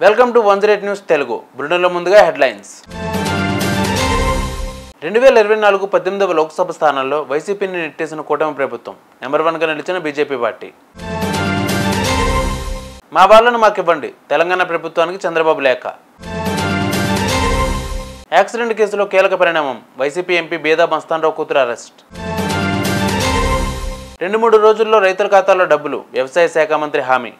Welcome to 108 news Telugu. బులెటిన్లో ముందుగా headlines. 2024 18వ Lok Sabha స్థానాల్లో వైసీపీని నెట్టేసిన కూటమి ప్రభుత్వం. నెంబర్ 1గా నిలిచిన బీజేపీ పార్టీ. మా వాళ్ళను మాకివ్వండి, తెలంగాణ ప్రభుత్వానికి చంద్రబాబు లేఖ. యాక్సిడెంట్ కేసులో కీలక పరిణామం, వైసీపీ ఎంపీ బేదా మస్తాన్రావు కూతురు అరెస్ట్. 2-3 రోజుల్లో రైతుల ఖాతాలో డబ్బులు, వ్యవసాయ శాఖ మంత్రి హామీ.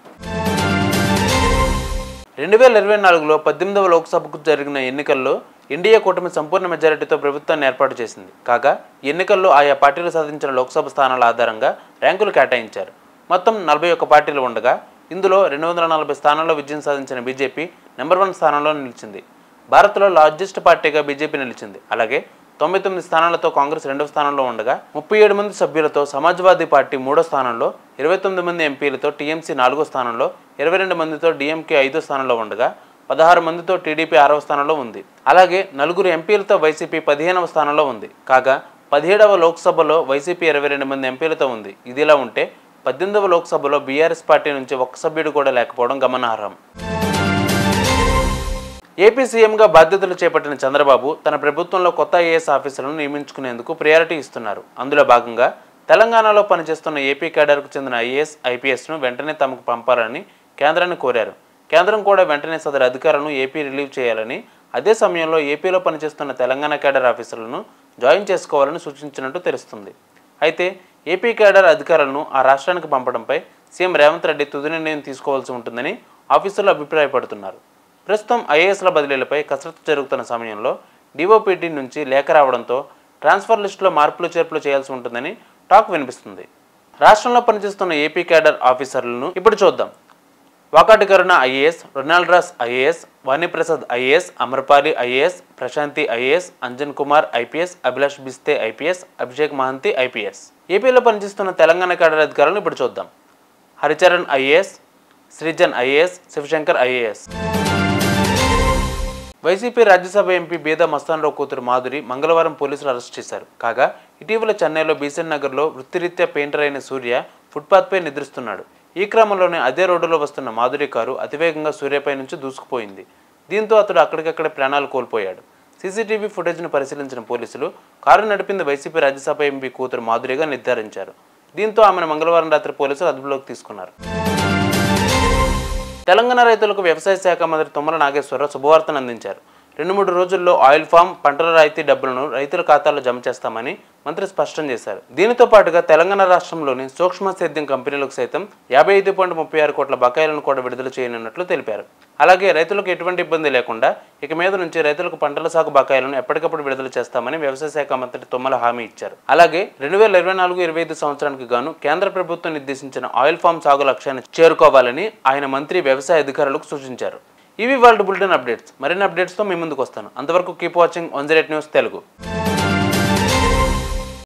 2024లో 18వ లోక్సభకు జరిగిన ఎన్నికల్లో ఎన్డీఏ కూటమి సంపూర్ణ మెజారిటీతో ప్రభుత్వాన్ని ఏర్పాటు చేసింది. కాగా ఎన్నికల్లో ఆయా పార్టీలు సాధించిన లోక్సభ స్థానాల ఆధారంగా ర్యాంకులు కేటాయించారు. మొత్తం 41 పార్టీలు ఉండగా ఇందులో 240 స్థానాల్లో విజయం సాధించిన బీజేపీ నెంబర్ 1 స్థానంలో నిలిచింది. భారత్లో లార్జెస్ట్ పార్టీగా బీజేపీ నిలిచింది. అలాగే 99 స్థానాలతో కాంగ్రెస్ 2వ స్థానంలో ఉండగా 37 మంది సభ్యులతో సమాజ్వాదీ పార్టీ 3వ స్థానంలో, 29 మంది ఎంపీలతో టీఎంసీ 4వ స్థానంలో, 22 మందితో డీఎంకే 5వ స్థానంలో ఉండగా 16 మందితో టీడీపీ 6వ స్థానంలో ఉంది. అలాగే 4 ఎంపీలతో వైసీపీ 15వ స్థానంలో ఉంది. కాగా 17వ లోక్సభలో వైసీపీ 22 మంది ఎంపీలతో ఉంది. ఇదిలా ఉంటే 18వ లోక్సభలో బీఆర్ఎస్ పార్టీ నుంచి ఒక్క సభ్యుడు కూడా లేకపోవడం గమనార్హం. ఏపీ సీఎంగా బాధ్యతలు చేపట్టిన చంద్రబాబు తన ప్రభుత్వంలో కొత్త ఐఏఎస్ ఆఫీసర్లను నియమించుకునేందుకు ప్రయారిటీ ఇస్తున్నారు. అందులో భాగంగా తెలంగాణలో పనిచేస్తున్న ఏపీ కేడర్కు చెందిన ఐఏఎస్, ఐపీఎస్ను వెంటనే తమకు పంపాలని కేంద్రాన్ని కోరారు. కేంద్రం కూడా వెంటనే సదరు అధికారులను ఏపీ రిలీవ్ చేయాలని, అదే సమయంలో ఏపీలో పనిచేస్తున్న తెలంగాణ కేడర్ ఆఫీసర్లను జాయిన్ చేసుకోవాలని సూచించినట్టు తెలుస్తుంది. అయితే ఏపీ కేడర్ అధికారులను ఆ రాష్ట్రానికి పంపడంపై సీఎం రేవంత్ రెడ్డి తుది నిర్ణయం తీసుకోవాల్సి ఉంటుందని ఆఫీసర్లు అభిప్రాయపడుతున్నారు. ప్రస్తుతం ఐఏఎస్ల బదిలీలపై కసరత్తు జరుగుతున్న సమయంలో డిఓపిటి నుంచి లేఖ రావడంతో ట్రాన్స్ఫర్ లిస్టులో మార్పులు చేర్పులు చేయాల్సి ఉంటుందని టాక్ వినిపిస్తుంది. రాష్ట్రంలో పనిచేస్తున్న ఏపీ కేడర్ ఆఫీసర్లను ఇప్పుడు చూద్దాం. Vakati Karuna IAS, Ronald Ross IAS, Vaniprasad IAS, Amrapali IAS, Prashanti IAS, Anjan Kumar IPS, Abhilash Bisht IPS, Abhishek Mohanty IPS. ఏపీలో పనిచేస్తున్న తెలంగాణ కేడర్ అధికారులను ఇప్పుడు చూద్దాం. Haricharan IAS, Srijan IAS, Shivashankar IAS. YCP Rajya Sabha MP Beda Mastan Rao కూతురు మాధురి మంగళవారం పోలీసులు అరెస్ట్ చేశారు. కాగా ఇటీవల చెన్నైలో బీసెన్ నగర్లో వృత్తిరీత్యా పెయింటర్ అయిన సూర్య ఫుట్పాత్పై నిద్రిస్తున్నాడు. ఈ క్రమంలోనే అదే రోడ్డులో వస్తున్న మాధురి కారు అతివేగంగా సూర్యపై నుంచి దూసుకుపోయింది. దీంతో అతడు అక్కడికక్కడే ప్రాణాలు కోల్పోయాడు. సీసీటీవీ ఫుటేజ్ను పరిశీలించిన పోలీసులు కారు నడిపింది వైసీపీ రాజ్యసభ ఎంపీ కూతురు మాధురిగా నిర్ధారించారు. దీంతో ఆమెను మంగళవారం రాత్రి పోలీసులు అదుపులోకి తీసుకున్నారు. తెలంగాణ రైతులకు వ్యవసాయ శాఖ మంత్రి తుమ్మల నాగేశ్వరరావు శుభవార్తను అందించారు. 2-3 రోజుల్లో ఆయిల్ ఫామ్, పంటల రాయితీ డబ్బులను రైతుల ఖాతాల్లో జమ చేస్తామని మంత్రి స్పష్టం చేశారు. దీనితో పాటుగా తెలంగాణ రాష్ట్రంలోని సూక్ష్మ సేద్యం కంపెనీలకు సైతం 55.36 కోట్ల బకాయిలను కూడా విడుదల చేయనున్నట్లు తెలిపారు. అలాగే రైతులకు ఎటువంటి ఇబ్బంది లేకుండా ఇక మీద నుంచి రైతులకు పంటల సాగు బకాయిలను ఎప్పటికప్పుడు విడుదల చేస్తామని వ్యవసాయ శాఖ మంత్రి తుమ్మల హామీ ఇచ్చారు. అలాగే 2024-25 సంవత్సరానికి గాను కేంద్ర ప్రభుత్వం నిర్దేశించిన ఆయిల్ ఫామ్ సాగు లక్ష్యాన్ని చేరుకోవాలని ఆయన మంత్రి వ్యవసాయ అధికారులకు సూచించారు. ఇవి వాళ్ళ బులెటిన్ అప్డేట్స్. మరిన్ని అప్డేట్స్తో మీ ముందుకు వస్తాను. అంతవరకు కీప్ వాచింగ్ 108 న్యూస్ తెలుగు.